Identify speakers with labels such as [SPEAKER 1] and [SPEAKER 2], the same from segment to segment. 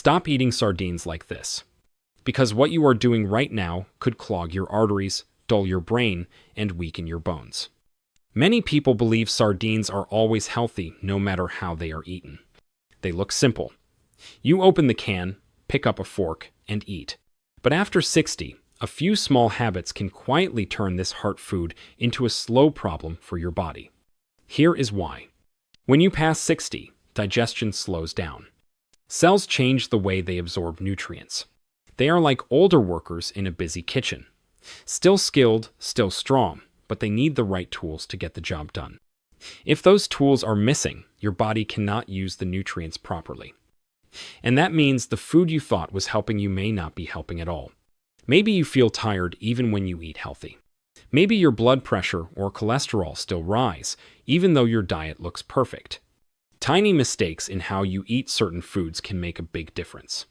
[SPEAKER 1] Stop eating sardines like this, because what you are doing right now could clog your arteries, dull your brain, and weaken your bones. Many people believe sardines are always healthy no matter how they are eaten. They look simple. You open the can, pick up a fork, and eat. But after 60, a few small habits can quietly turn this heart food into a slow problem for your body. Here is why. When you pass 60, digestion slows down. Cells change the way they absorb nutrients. They are like older workers in a busy kitchen. Still skilled, still strong, but they need the right tools to get the job done. If those tools are missing, your body cannot use the nutrients properly. And that means the food you thought was helping you may not be helping at all. Maybe you feel tired even when you eat healthy. Maybe your blood pressure or cholesterol still rise, even though your diet looks perfect. Tiny mistakes in how you eat certain foods can make a big difference.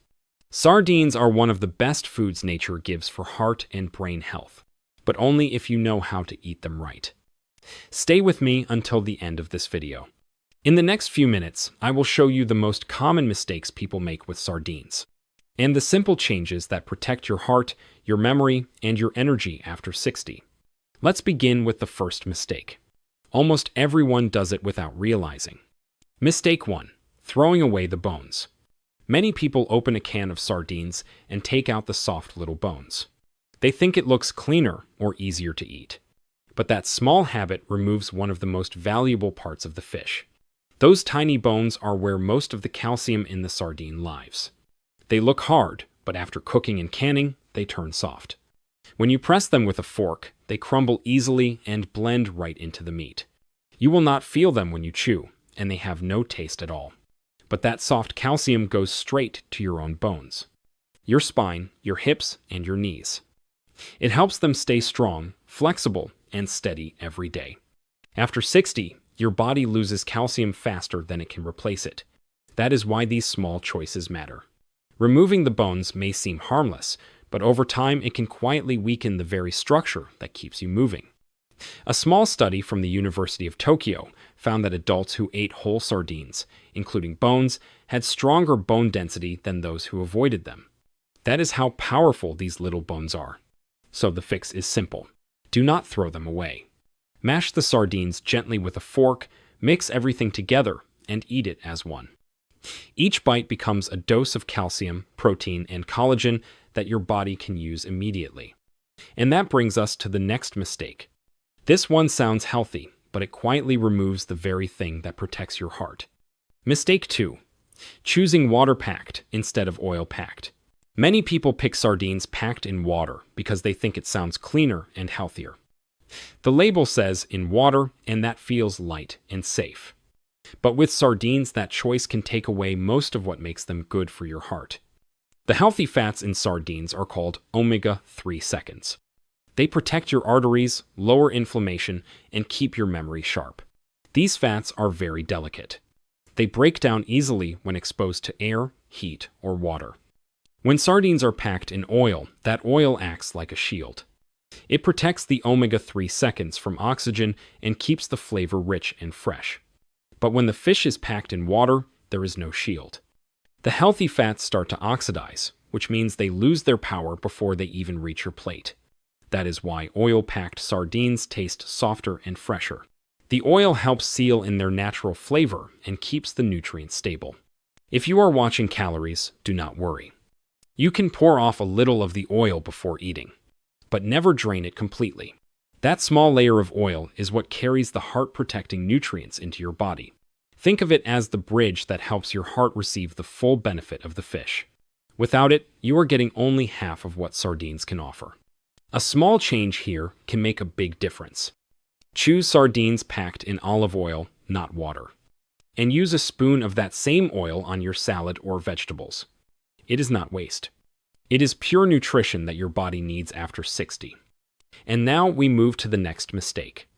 [SPEAKER 1] Sardines are one of the best foods nature gives for heart and brain health, but only if you know how to eat them right. Stay with me until the end of this video. In the next few minutes, I will show you the most common mistakes people make with sardines, and the simple changes that protect your heart, your memory, and your energy after 60. Let's begin with the first mistake. Almost everyone does it without realizing. Mistake 1. Throwing away the bones. Many people open a can of sardines and take out the soft little bones. They think it looks cleaner or easier to eat. But that small habit removes one of the most valuable parts of the fish. Those tiny bones are where most of the calcium in the sardine lives. They look hard, but after cooking and canning, they turn soft. When you press them with a fork, they crumble easily and blend right into the meat. You will not feel them when you chew, and they have no taste at all. But that soft calcium goes straight to your own bones, your spine, your hips, and your knees. It helps them stay strong, flexible, and steady every day. After 60, your body loses calcium faster than it can replace it. That is why these small choices matter. Removing the bones may seem harmless, but over time it can quietly weaken the very structure that keeps you moving. A small study from the University of Tokyo found that adults who ate whole sardines, including bones, had stronger bone density than those who avoided them. That is how powerful these little bones are. So the fix is simple. Do not throw them away. Mash the sardines gently with a fork, mix everything together, and eat it as one. Each bite becomes a dose of calcium, protein, and collagen that your body can use immediately. And that brings us to the next mistake. This one sounds healthy, but it quietly removes the very thing that protects your heart. Mistake 2. Choosing water-packed instead of oil-packed. Many people pick sardines packed in water because they think it sounds cleaner and healthier. The label says in water, and that feels light and safe. But with sardines, that choice can take away most of what makes them good for your heart. The healthy fats in sardines are called omega-3 seconds. They protect your arteries, lower inflammation, and keep your memory sharp. These fats are very delicate. They break down easily when exposed to air, heat, or water. When sardines are packed in oil, that oil acts like a shield. It protects the omega-3 seconds from oxygen and keeps the flavor rich and fresh. But when the fish is packed in water, there is no shield. The healthy fats start to oxidize, which means they lose their power before they even reach your plate. That is why oil-packed sardines taste softer and fresher. The oil helps seal in their natural flavor and keeps the nutrients stable. If you are watching calories, do not worry. You can pour off a little of the oil before eating, but never drain it completely. That small layer of oil is what carries the heart-protecting nutrients into your body. Think of it as the bridge that helps your heart receive the full benefit of the fish. Without it, you are getting only half of what sardines can offer. A small change here can make a big difference. Choose sardines packed in olive oil, not water. And use a spoon of that same oil on your salad or vegetables. It is not waste. It is pure nutrition that your body needs after 60. And now we move to the next mistake.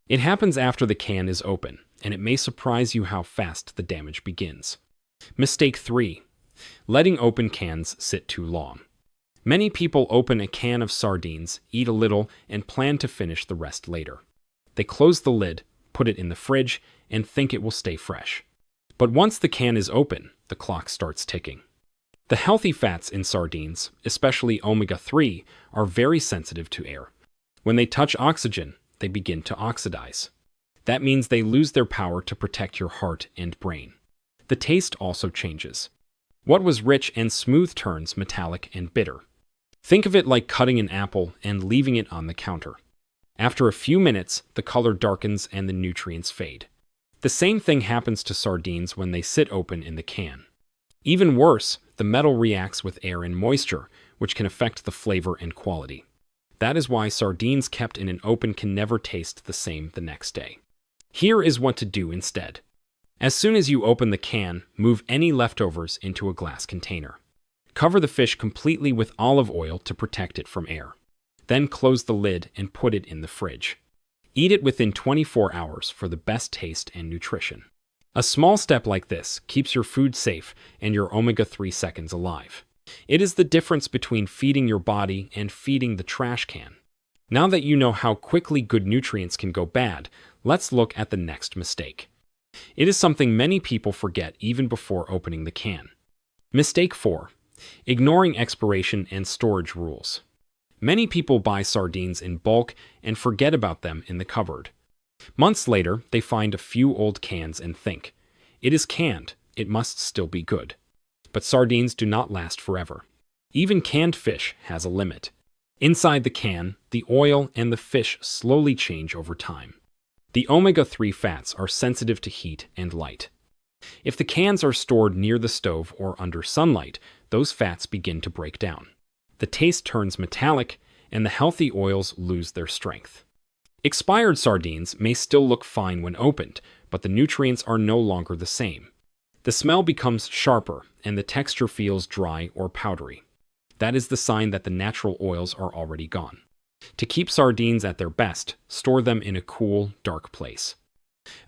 [SPEAKER 1] It happens after the can is open, and it may surprise you how fast the damage begins. Mistake 3. Letting open cans sit too long. Many people open a can of sardines, eat a little, and plan to finish the rest later. They close the lid, put it in the fridge, and think it will stay fresh. But once the can is open, the clock starts ticking. The healthy fats in sardines, especially omega-3, are very sensitive to air. When they touch oxygen, they begin to oxidize. That means they lose their power to protect your heart and brain. The taste also changes. What was rich and smooth turns metallic and bitter. Think of it like cutting an apple and leaving it on the counter. After a few minutes, the color darkens and the nutrients fade. The same thing happens to sardines when they sit open in the can. Even worse, the metal reacts with air and moisture, which can affect the flavor and quality. That is why sardines kept in an open can never taste the same the next day. Here is what to do instead. As soon as you open the can, move any leftovers into a glass container. Cover the fish completely with olive oil to protect it from air. Then close the lid and put it in the fridge. Eat it within 24 hours for the best taste and nutrition. A small step like this keeps your food safe and your omega-3 seconds alive. It is the difference between feeding your body and feeding the trash can. Now that you know how quickly good nutrients can go bad, let's look at the next mistake. It is something many people forget even before opening the can. Mistake 4. Ignoring expiration and storage rules. Many people buy sardines in bulk and forget about them in the cupboard. Months later, they find a few old cans and think, "It is canned, it must still be good." But sardines do not last forever. Even canned fish has a limit. Inside the can, the oil and the fish slowly change over time. The omega-3 fats are sensitive to heat and light. If the cans are stored near the stove or under sunlight, those fats begin to break down. The taste turns metallic, and the healthy oils lose their strength. Expired sardines may still look fine when opened, but the nutrients are no longer the same. The smell becomes sharper, and the texture feels dry or powdery. That is the sign that the natural oils are already gone. To keep sardines at their best, store them in a cool, dark place.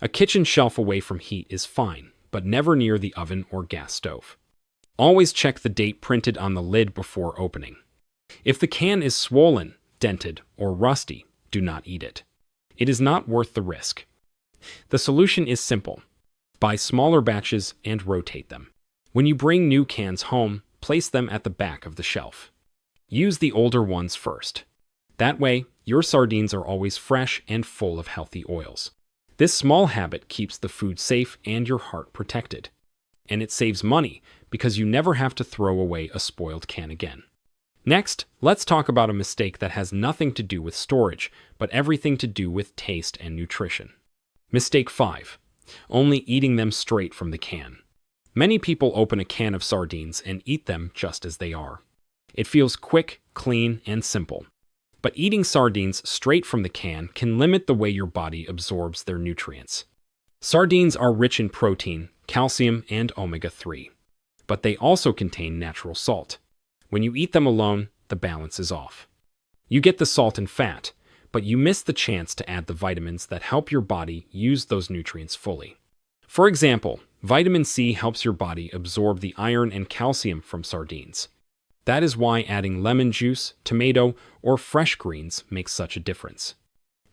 [SPEAKER 1] A kitchen shelf away from heat is fine, but never near the oven or gas stove. Always check the date printed on the lid before opening. If the can is swollen, dented, or rusty, do not eat it. It is not worth the risk. The solution is simple. Buy smaller batches and rotate them. When you bring new cans home, place them at the back of the shelf. Use the older ones first. That way, your sardines are always fresh and full of healthy oils. This small habit keeps the food safe and your heart protected. And it saves money because you never have to throw away a spoiled can again. Next, let's talk about a mistake that has nothing to do with storage, but everything to do with taste and nutrition. Mistake 5. Only eating them straight from the can. Many people open a can of sardines and eat them just as they are. It feels quick, clean, and simple. But eating sardines straight from the can can limit the way your body absorbs their nutrients. Sardines are rich in protein, calcium, and omega-3. But they also contain natural salt. When you eat them alone, the balance is off. You get the salt and fat, but you miss the chance to add the vitamins that help your body use those nutrients fully. For example, vitamin C helps your body absorb the iron and calcium from sardines. That is why adding lemon juice, tomato, or fresh greens makes such a difference.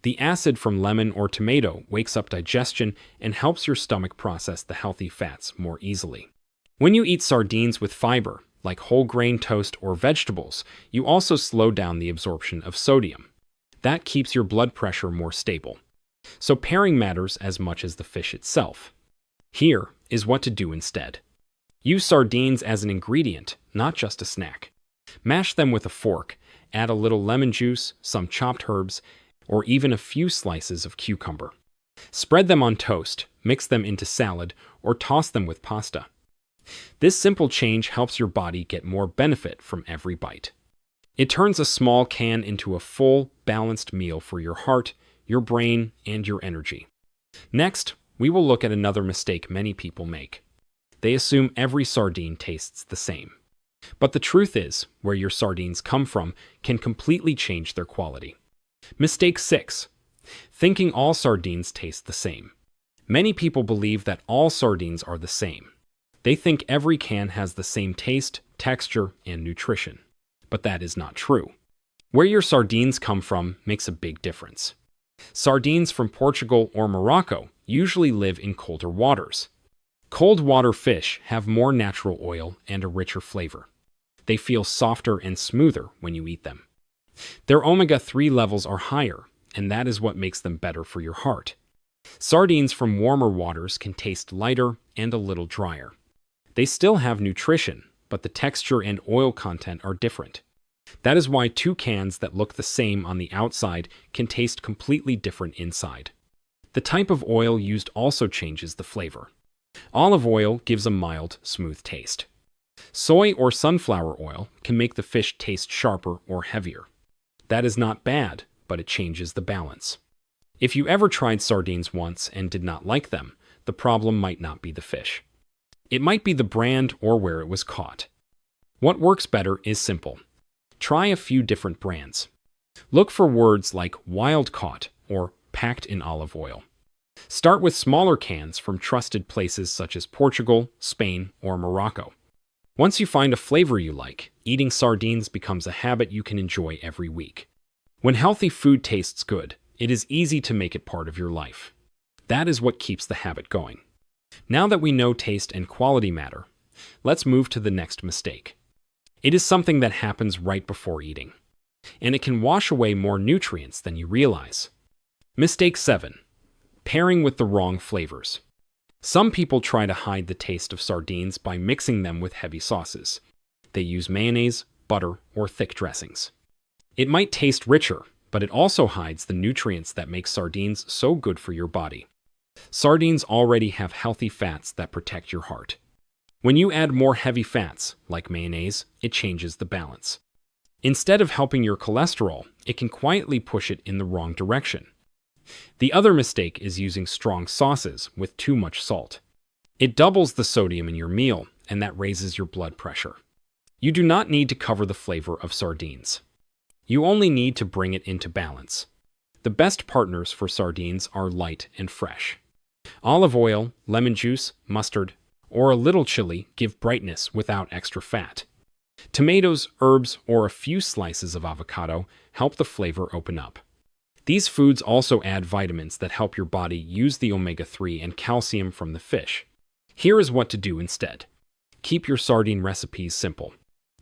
[SPEAKER 1] The acid from lemon or tomato wakes up digestion and helps your stomach process the healthy fats more easily. When you eat sardines with fiber, like whole grain toast or vegetables, you also slow down the absorption of sodium. That keeps your blood pressure more stable. So pairing matters as much as the fish itself. Here is what to do instead. Use sardines as an ingredient, not just a snack. Mash them with a fork, add a little lemon juice, some chopped herbs, or even a few slices of cucumber. Spread them on toast, mix them into salad, or toss them with pasta. This simple change helps your body get more benefit from every bite. It turns a small can into a full, balanced meal for your heart, your brain, and your energy. Next, we will look at another mistake many people make. They assume every sardine tastes the same. But the truth is, where your sardines come from can completely change their quality. Mistake 6. Thinking all sardines taste the same. Many people believe that all sardines are the same. They think every can has the same taste, texture, and nutrition. But that is not true. Where your sardines come from makes a big difference. Sardines from Portugal or Morocco usually live in colder waters. Cold water fish have more natural oil and a richer flavor. They feel softer and smoother when you eat them. Their omega-3 levels are higher, and that is what makes them better for your heart. Sardines from warmer waters can taste lighter and a little drier. They still have nutrition, but the texture and oil content are different. That is why two cans that look the same on the outside can taste completely different inside. The type of oil used also changes the flavor. Olive oil gives a mild, smooth taste. Soy or sunflower oil can make the fish taste sharper or heavier. That is not bad, but it changes the balance. If you ever tried sardines once and did not like them, the problem might not be the fish. It might be the brand or where it was caught. What works better is simple. Try a few different brands. Look for words like wild-caught or packed in olive oil. Start with smaller cans from trusted places such as Portugal, Spain, or Morocco. Once you find a flavor you like, eating sardines becomes a habit you can enjoy every week. When healthy food tastes good, it is easy to make it part of your life. That is what keeps the habit going. Now that we know taste and quality matter, let's move to the next mistake. It is something that happens right before eating, and it can wash away more nutrients than you realize. Mistake 7. Pairing with the wrong flavors. Some people try to hide the taste of sardines by mixing them with heavy sauces. They use mayonnaise, butter, or thick dressings. It might taste richer, but it also hides the nutrients that make sardines so good for your body. Sardines already have healthy fats that protect your heart. When you add more heavy fats, like mayonnaise, it changes the balance. Instead of helping your cholesterol, it can quietly push it in the wrong direction. The other mistake is using strong sauces with too much salt. It doubles the sodium in your meal, and that raises your blood pressure. You do not need to cover the flavor of sardines. You only need to bring it into balance. The best partners for sardines are light and fresh. Olive oil, lemon juice, mustard, or a little chili give brightness without extra fat. Tomatoes, herbs, or a few slices of avocado help the flavor open up. These foods also add vitamins that help your body use the omega-3 and calcium from the fish. Here is what to do instead. Keep your sardine recipes simple.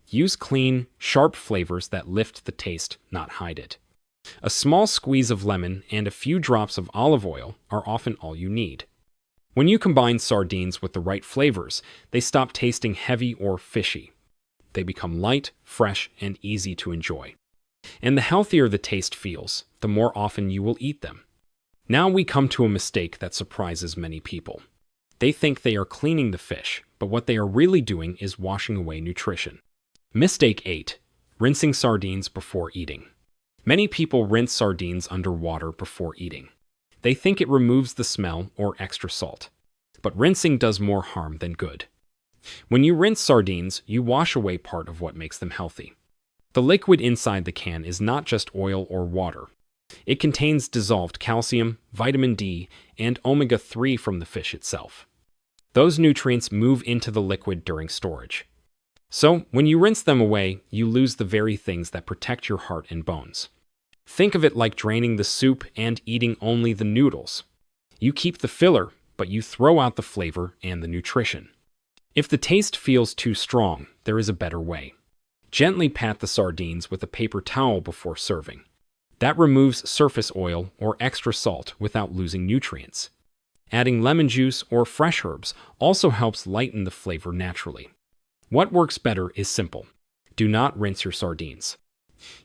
[SPEAKER 1] Use clean, sharp flavors that lift the taste, not hide it. A small squeeze of lemon and a few drops of olive oil are often all you need. When you combine sardines with the right flavors, they stop tasting heavy or fishy. They become light, fresh, and easy to enjoy. And the healthier the taste feels, the more often you will eat them. Now we come to a mistake that surprises many people. They think they are cleaning the fish, but what they are really doing is washing away nutrition. Mistake 8. Rinsing sardines before eating. Many people rinse sardines under water before eating. They think it removes the smell or extra salt. But rinsing does more harm than good. When you rinse sardines, you wash away part of what makes them healthy. The liquid inside the can is not just oil or water. It contains dissolved calcium, vitamin D, and omega-3 from the fish itself. Those nutrients move into the liquid during storage. So, when you rinse them away, you lose the very things that protect your heart and bones. Think of it like draining the soup and eating only the noodles. You keep the filler, but you throw out the flavor and the nutrition. If the taste feels too strong, there is a better way. Gently pat the sardines with a paper towel before serving. That removes surface oil or extra salt without losing nutrients. Adding lemon juice or fresh herbs also helps lighten the flavor naturally. What works better is simple. Do not rinse your sardines.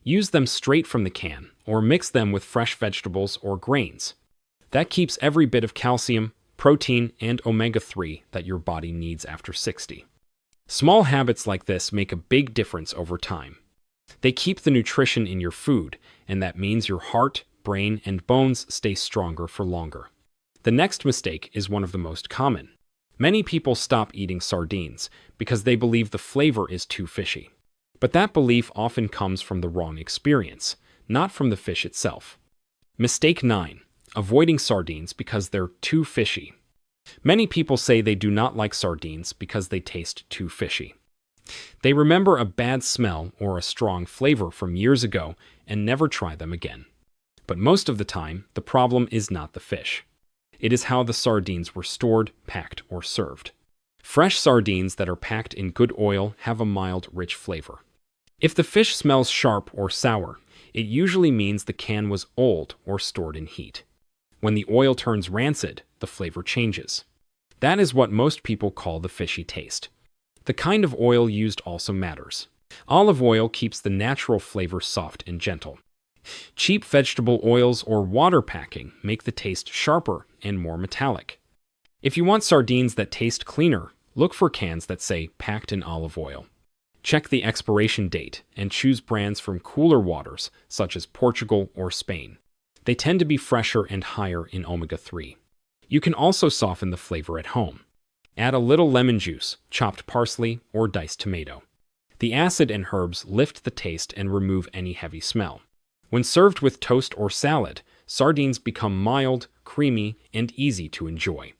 [SPEAKER 1] Use them straight from the can, or mix them with fresh vegetables or grains. That keeps every bit of calcium, protein, and omega-3 that your body needs after 60. Small habits like this make a big difference over time. They keep the nutrition in your food, and that means your heart, brain, and bones stay stronger for longer. The next mistake is one of the most common. Many people stop eating sardines because they believe the flavor is too fishy. But that belief often comes from the wrong experience, not from the fish itself. Mistake 9. Avoiding sardines because they're too fishy. Many people say they do not like sardines because they taste too fishy. They remember a bad smell or a strong flavor from years ago and never try them again. But most of the time, the problem is not the fish. It is how the sardines were stored, packed, or served. Fresh sardines that are packed in good oil have a mild, rich flavor. If the fish smells sharp or sour, it usually means the can was old or stored in heat. When the oil turns rancid, the flavor changes. That is what most people call the fishy taste. The kind of oil used also matters. Olive oil keeps the natural flavor soft and gentle. Cheap vegetable oils or water packing make the taste sharper and more metallic. If you want sardines that taste cleaner, look for cans that say packed in olive oil. Check the expiration date and choose brands from cooler waters such as Portugal or Spain. They tend to be fresher and higher in omega-3. You can also soften the flavor at home. Add a little lemon juice, chopped parsley, or diced tomato. The acid and herbs lift the taste and remove any heavy smell. When served with toast or salad, sardines become mild, creamy, and easy to enjoy.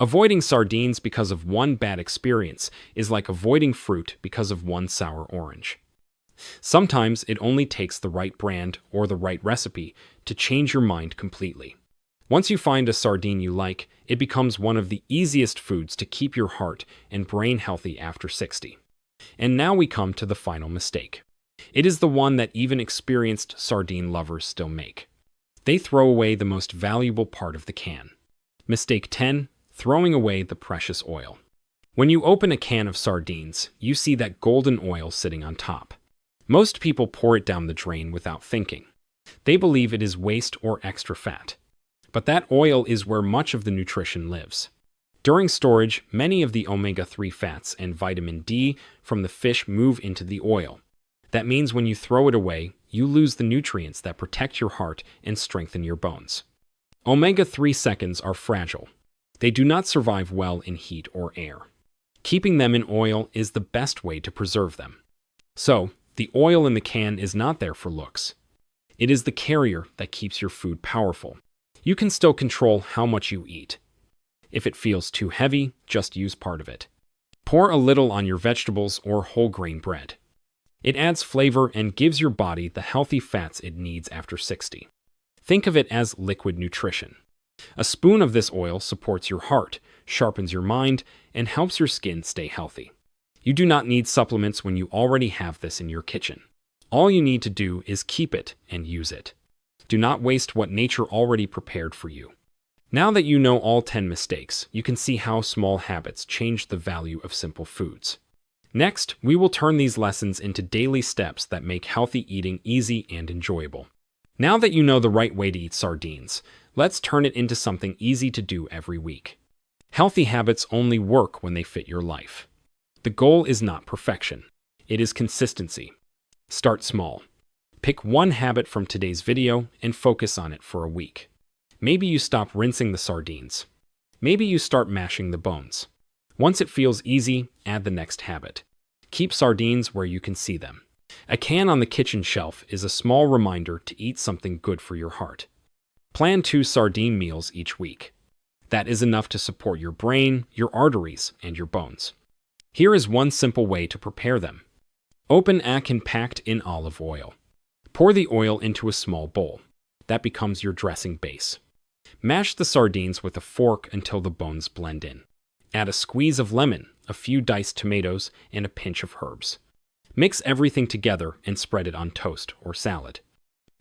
[SPEAKER 1] Avoiding sardines because of one bad experience is like avoiding fruit because of one sour orange. Sometimes it only takes the right brand or the right recipe to change your mind completely. Once you find a sardine you like, it becomes one of the easiest foods to keep your heart and brain healthy after 60. And now we come to the final mistake. It is the one that even experienced sardine lovers still make. They throw away the most valuable part of the can. Mistake 10. Throwing away the precious oil. When you open a can of sardines, you see that golden oil sitting on top. Most people pour it down the drain without thinking. They believe it is waste or extra fat. But that oil is where much of the nutrition lives. During storage, many of the omega-3 fats and vitamin D from the fish move into the oil. That means when you throw it away, you lose the nutrients that protect your heart and strengthen your bones. Omega-3 seconds are fragile. They do not survive well in heat or air. Keeping them in oil is the best way to preserve them. So, the oil in the can is not there for looks. It is the carrier that keeps your food powerful. You can still control how much you eat. If it feels too heavy, just use part of it. Pour a little on your vegetables or whole grain bread. It adds flavor and gives your body the healthy fats it needs after 60. Think of it as liquid nutrition. A spoon of this oil supports your heart, sharpens your mind, and helps your skin stay healthy. You do not need supplements when you already have this in your kitchen. All you need to do is keep it and use it. Do not waste what nature already prepared for you. Now that you know all 10 mistakes, you can see how small habits change the value of simple foods. Next, we will turn these lessons into daily steps that make healthy eating easy and enjoyable. Now that you know the right way to eat sardines, let's turn it into something easy to do every week. Healthy habits only work when they fit your life. The goal is not perfection. It is consistency. Start small. Pick one habit from today's video and focus on it for a week. Maybe you stop rinsing the sardines. Maybe you start mashing the bones. Once it feels easy, add the next habit. Keep sardines where you can see them. A can on the kitchen shelf is a small reminder to eat something good for your heart. Plan 2 sardine meals each week. That is enough to support your brain, your arteries, and your bones. Here is one simple way to prepare them. Open a can packed in olive oil. Pour the oil into a small bowl. That becomes your dressing base. Mash the sardines with a fork until the bones blend in. Add a squeeze of lemon, a few diced tomatoes, and a pinch of herbs. Mix everything together and spread it on toast or salad.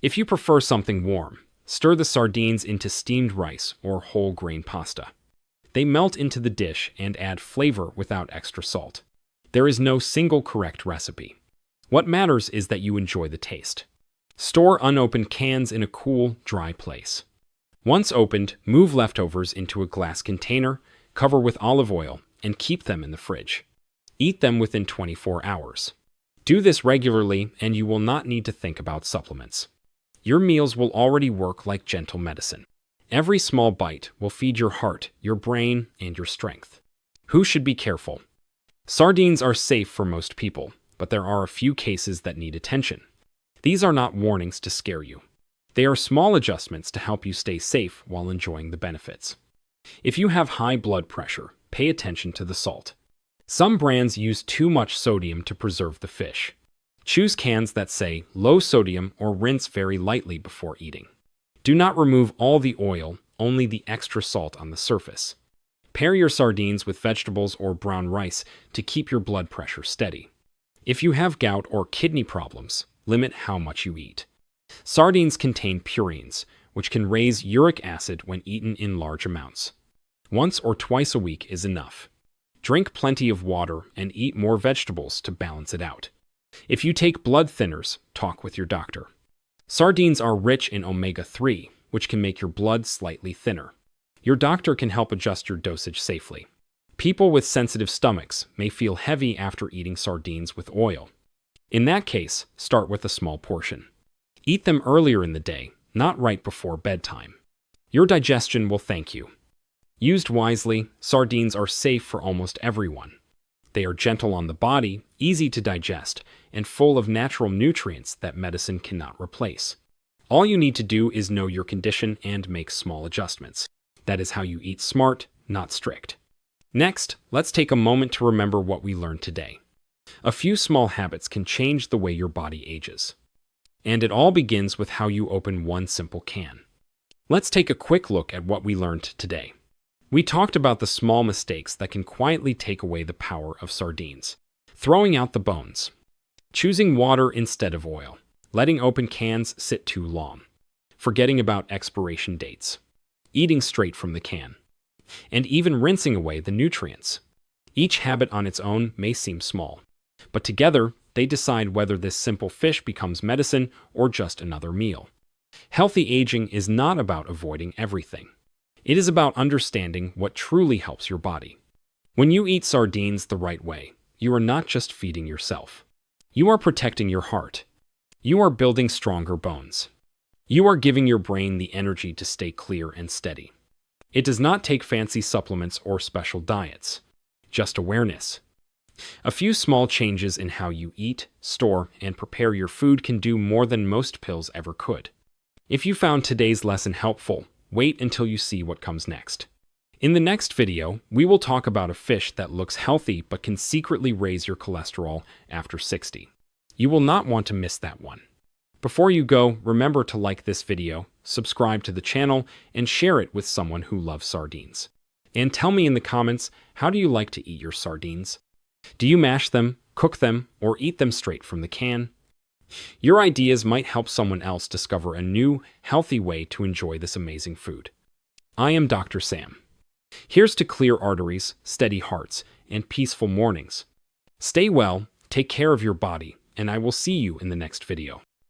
[SPEAKER 1] If you prefer something warm, stir the sardines into steamed rice or whole grain pasta. They melt into the dish and add flavor without extra salt. There is no single correct recipe. What matters is that you enjoy the taste. Store unopened cans in a cool, dry place. Once opened, move leftovers into a glass container, cover with olive oil, and keep them in the fridge. Eat them within 24 hours. Do this regularly and you will not need to think about supplements. Your meals will already work like gentle medicine. Every small bite will feed your heart, your brain, and your strength. Who should be careful? Sardines are safe for most people, but there are a few cases that need attention. These are not warnings to scare you. They are small adjustments to help you stay safe while enjoying the benefits. If you have high blood pressure, pay attention to the salt. Some brands use too much sodium to preserve the fish. Choose cans that say low sodium or rinse very lightly before eating. Do not remove all the oil, only the extra salt on the surface. Pair your sardines with vegetables or brown rice to keep your blood pressure steady. If you have gout or kidney problems, limit how much you eat. Sardines contain purines, which can raise uric acid when eaten in large amounts. Once or twice a week is enough. Drink plenty of water and eat more vegetables to balance it out. If you take blood thinners, talk with your doctor. Sardines are rich in omega-3, which can make your blood slightly thinner. Your doctor can help adjust your dosage safely. People with sensitive stomachs may feel heavy after eating sardines with oil. In that case, start with a small portion. Eat them earlier in the day, not right before bedtime. Your digestion will thank you. Used wisely, sardines are safe for almost everyone. They are gentle on the body, easy to digest, and full of natural nutrients that medicine cannot replace. All you need to do is know your condition and make small adjustments. That is how you eat smart, not strict. Next, let's take a moment to remember what we learned today. A few small habits can change the way your body ages. And it all begins with how you open one simple can. Let's take a quick look at what we learned today. We talked about the small mistakes that can quietly take away the power of sardines. Throwing out the bones. Choosing water instead of oil. Letting open cans sit too long. Forgetting about expiration dates. Eating straight from the can. And even rinsing away the nutrients. Each habit on its own may seem small, but together they decide whether this simple fish becomes medicine or just another meal. Healthy aging is not about avoiding everything. It is about understanding what truly helps your body. When you eat sardines the right way, you are not just feeding yourself. You are protecting your heart. You are building stronger bones. You are giving your brain the energy to stay clear and steady. It does not take fancy supplements or special diets, just awareness. A few small changes in how you eat, store, and prepare your food can do more than most pills ever could. If you found today's lesson helpful, wait until you see what comes next. In the next video, we will talk about a fish that looks healthy but can secretly raise your cholesterol after 60. You will not want to miss that one. Before you go, remember to like this video, subscribe to the channel, and share it with someone who loves sardines. And tell me in the comments, how do you like to eat your sardines? Do you mash them, cook them, or eat them straight from the can? Your ideas might help someone else discover a new, healthy way to enjoy this amazing food. I am Dr. Sam. Here's to clear arteries, steady hearts, and peaceful mornings. Stay well, take care of your body, and I will see you in the next video.